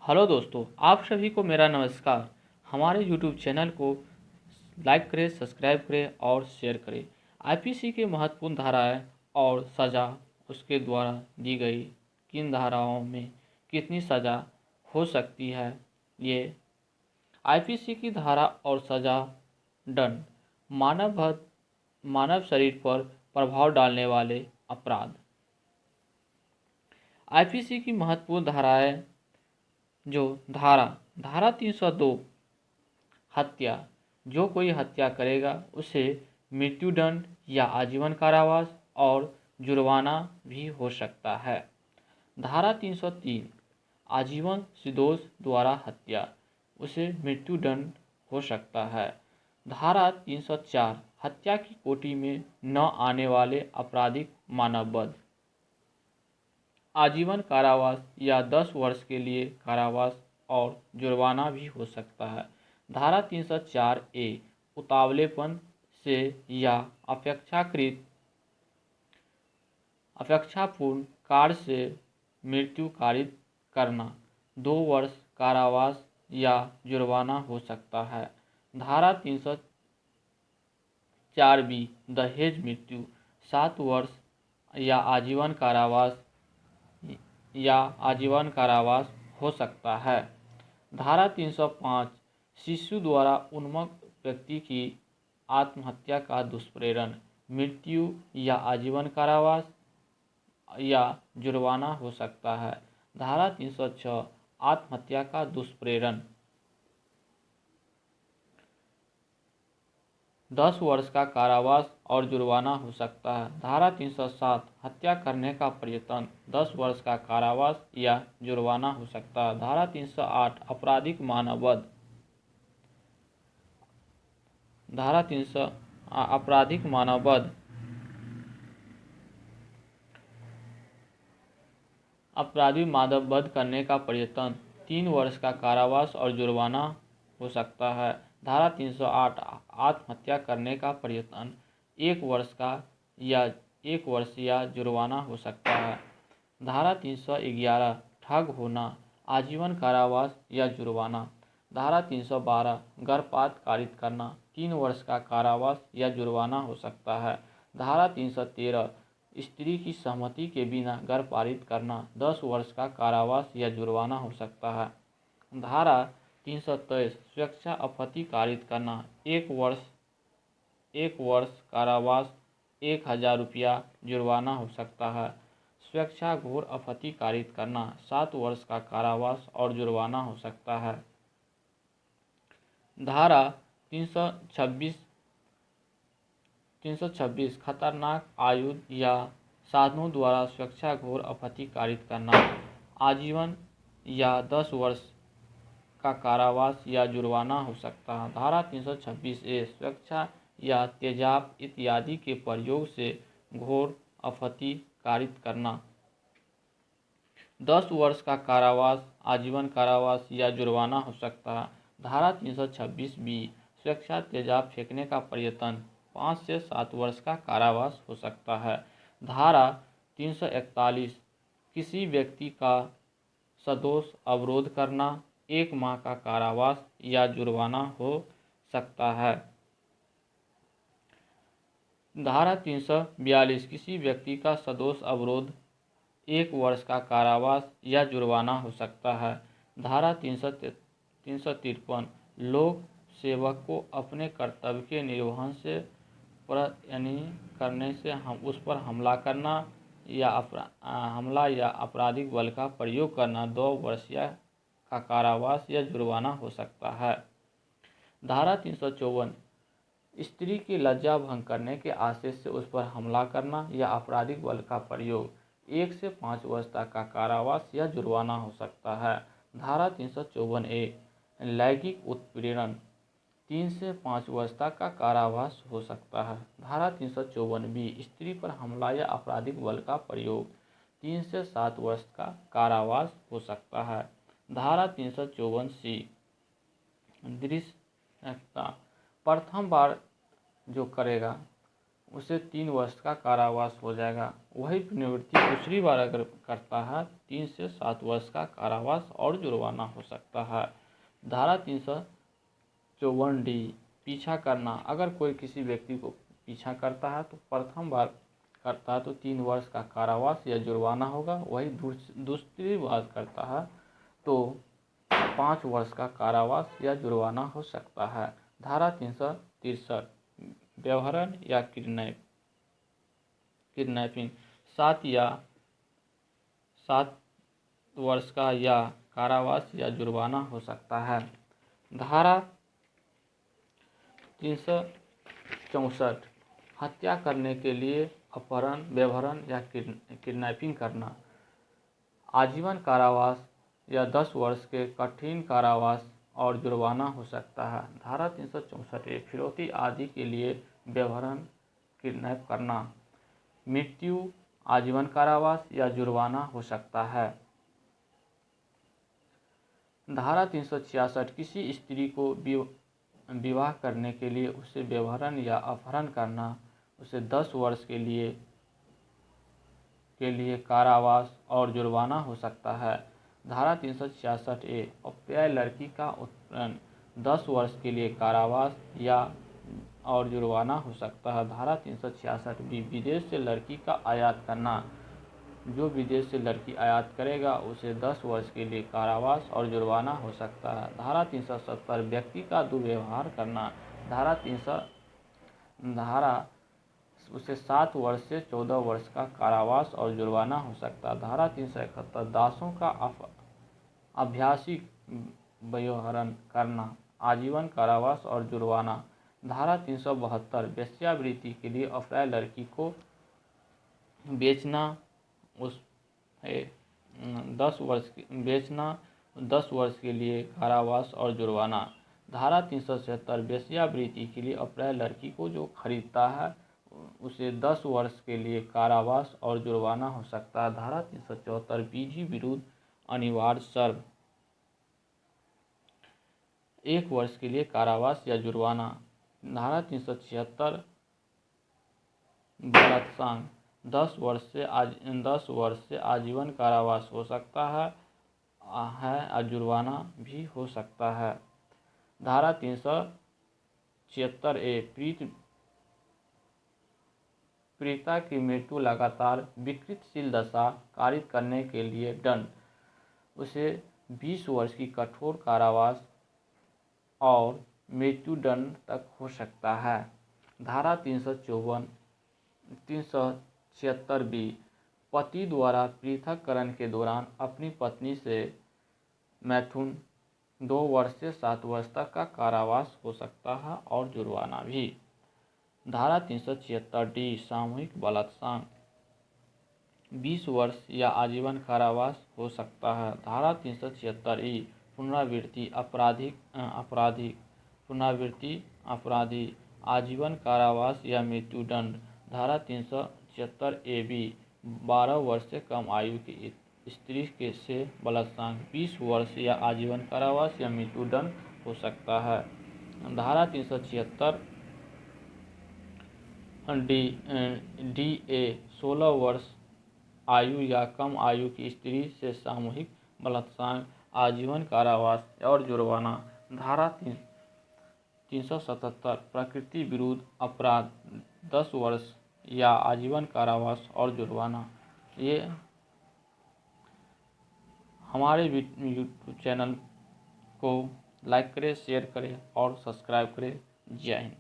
Hello दोस्तों, आप सभी को मेरा नमस्कार। हमारे यूट्यूब चैनल को लाइक करें, सब्सक्राइब करें और शेयर करें। आईपीसी के महत्वपूर्ण धाराएं और सज़ा उसके द्वारा दी गई किन धाराओं में कितनी सज़ा हो सकती है। ये आईपीसी की धारा और सज़ा। दंड मानव शरीर पर प्रभाव डालने वाले अपराध। आईपीसी की महत्वपूर्ण धाराएं जो धारा 302 हत्या। जो कोई हत्या करेगा उसे मृत्युदंड या आजीवन कारावास और जुर्माना भी हो सकता है। धारा 303 आजीवन निर्दोष द्वारा हत्या, उसे मृत्युदंड हो सकता है। धारा 304 हत्या की कोटि में न आने वाले आपराधिक मानववध, आजीवन कारावास या 10 वर्ष के लिए कारावास और जुर्माना भी हो सकता है। धारा 304 ए उतावलेपन से या अपेक्षापूर्ण कार्य से मृत्यु कारित करना, 2 वर्ष कारावास या जुर्माना हो सकता है। धारा 304 बी दहेज मृत्यु, 7 वर्ष या आजीवन कारावास हो सकता है। धारा 305 शिशु द्वारा उन्मत्त व्यक्ति की आत्महत्या का दुष्प्रेरण, मृत्यु या आजीवन कारावास या जुर्माना हो सकता है। धारा 306 आत्महत्या का दुष्प्रेरण, 10 वर्ष का कारावास और जुर्माना हो सकता है। धारा 307 हत्या करने का प्रयत्न, 10 वर्ष का कारावास या जुर्माना हो सकता है। धारा 308 आपराधिक मानववध। धारा 300 आपराधिक मानववध, अपराधी मानववध करने का प्रयत्न, 3 वर्ष का कारावास और जुर्माना हो सकता है। धारा 308 आत्महत्या करने का प्रयत्न, 1 वर्ष या जुर्माना हो सकता है। धारा 311 ठग होना, आजीवन कारावास या जुर्माना। धारा 312 गर्भपात कारित करना, 3 वर्ष का कारावास या जुर्माना हो सकता है। धारा 313 स्त्री की सहमति के बिना गर्भपात करना, 10 वर्ष का कारावास या जुर्माना हो सकता है। धारा 323 स्वेच्छा आपत्ति कारित करना, 1 वर्ष कारावास, 1000 रुपया जुर्माना हो सकता है। स्वेच्छा घोर आपत्ति कारित करना, 7 वर्ष का कारावास और जुर्माना हो सकता है। धारा 326 खतरनाक आयुध या साधनों द्वारा स्वेच्छा घोर आपत्ति कारित करना, आजीवन या 10 वर्ष का कारावास या जुर्माना हो सकता है। धारा 326 ए स्वेच्छा या तेजाब इत्यादि के प्रयोग से घोर आपत्ति कारित करना, 10 वर्ष का कारावास, आजीवन कारावास या जुर्माना हो सकता है। धारा 326 बी स्वेच्छा तेजाब फेंकने का प्रयत्न, 5 से 7 वर्ष का कारावास हो सकता है। धारा 341 किसी व्यक्ति का सदोष अवरोध करना, 1 माह का कारावास या जुर्माना हो सकता है। धारा 342 किसी व्यक्ति का सदोष अवरोध, 1 वर्ष का कारावास या जुर्माना हो सकता है। धारा 353 लोक सेवक को अपने कर्तव्य के निर्वहन से करने से उस पर हमला करना या आपराधिक बल का प्रयोग करना, 2 वर्ष का कारावास या जुर्माना हो सकता है। धारा 354 स्त्री की लज्जा भंग करने के आशय से उस पर हमला करना या आपराधिक बल का प्रयोग, 1 से 5 वर्ष तक का कारावास या जुर्माना हो सकता है। धारा 354 ए लैंगिक उत्पीड़न, 3 से 5 वर्ष तक का कारावास हो सकता है। धारा 354 बी स्त्री पर हमला या आपराधिक बल का प्रयोग, 3 से 7 वर्ष का कारावास हो सकता है। धारा 354 सी दृश्यता, प्रथम बार जो करेगा उसे 3 वर्ष का कारावास हो जाएगा। वही पुनरावृत्ति दूसरी बार अगर करता है 3 से 7 वर्ष का कारावास और जुर्माना हो सकता है। धारा 354D पीछा करना। अगर कोई किसी व्यक्ति को पीछा करता है तो प्रथम बार करता है तो 3 वर्ष का कारावास या जुर्माना होगा। वही दूसरी बार करता है तो 5 वर्ष का कारावास या जुर्माना हो सकता है। धारा 363 व्यभिचार या किडनैपिंग 7 वर्ष का या कारावास या जुर्माना हो सकता है। धारा 364 हत्या करने के लिए अपहरण, व्यभिचार या किडनैपिंग करना आजीवन कारावास या 10 वर्ष के कठिन कारावास और जुर्माना हो सकता है। धारा 364 फिरौती आदि के लिए व्यभिचार, किडनैप करना मृत्यु, आजीवन कारावास या जुर्माना हो सकता है। धारा 366 किसी स्त्री को विवाह करने के लिए उसे व्यभिचार या अपहरण करना, उसे 10 वर्ष के लिए कारावास और जुर्माना हो सकता है। धारा 366A अप्यायी लड़की का उत्पीड़न 10 वर्ष के लिए कारावास या और जुर्माना हो सकता है। धारा 366B विदेश से लड़की का आयात करना। जो विदेश से लड़की आयात करेगा उसे 10 वर्ष के लिए कारावास और जुर्माना हो सकता है। धारा 370 व्यक्ति का दुर्व्यवहार करना। धारा उसे 7 वर्ष से 14 वर्ष का कारावास और जुर्माना हो सकता है। धारा 371 दासों का आभासिक व्यवहार करना आजीवन कारावास और जुर्माना। धारा 372 वेश्यावृत्ति के लिए अप्यायी लड़की को बेचना, उस 10 वर्ष के लिए कारावास और जुर्माना। धारा 377 वेश्यावृत्ति के लिए अप्यायी लड़की को जो खरीदता है उसे 10 वर्ष के लिए कारावास और जुर्माना हो सकता है। धारा 374 विधि विरुद्ध अनिवार्य शर्त 1 वर्ष के लिए कारावास या जुर्माना। धारा 376 बलात्कार 10 वर्ष से आजीवन कारावास हो सकता है और जुर्माना भी हो सकता है। धारा 376A पीड़िता की मृत्यु लगातार विकृतिशील दशा कारित करने के लिए दंड, उसे 20 वर्ष की कठोर कारावास और मृत्युदंड तक हो सकता है। धारा 376B पति द्वारा पृथककरण के दौरान अपनी पत्नी से मैथुन 2 वर्ष से 7 वर्ष तक का कारावास हो सकता है और जुर्माना भी। धारा 376D सामूहिक बलात्कार 20 वर्ष या आजीवन कारावास हो सकता है। धारा 376E पुनरावृत्ति अपराधी आजीवन कारावास या मृत्युदंड। धारा 376AB 12 वर्ष से कम आयु की स्त्री से बलात्कार 20 वर्ष या आजीवन कारावास या मृत्युदंड हो सकता है। धारा 376DA 16 वर्ष आयु या कम आयु की स्त्री से सामूहिक बलात्कार आजीवन कारावास और जुर्माना। धारा 377 प्रकृति विरुद्ध अपराध 10 वर्ष या आजीवन कारावास और जुर्माना। ये हमारे यूट्यूब चैनल को लाइक करें, शेयर करें और सब्सक्राइब करें। जय हिंद।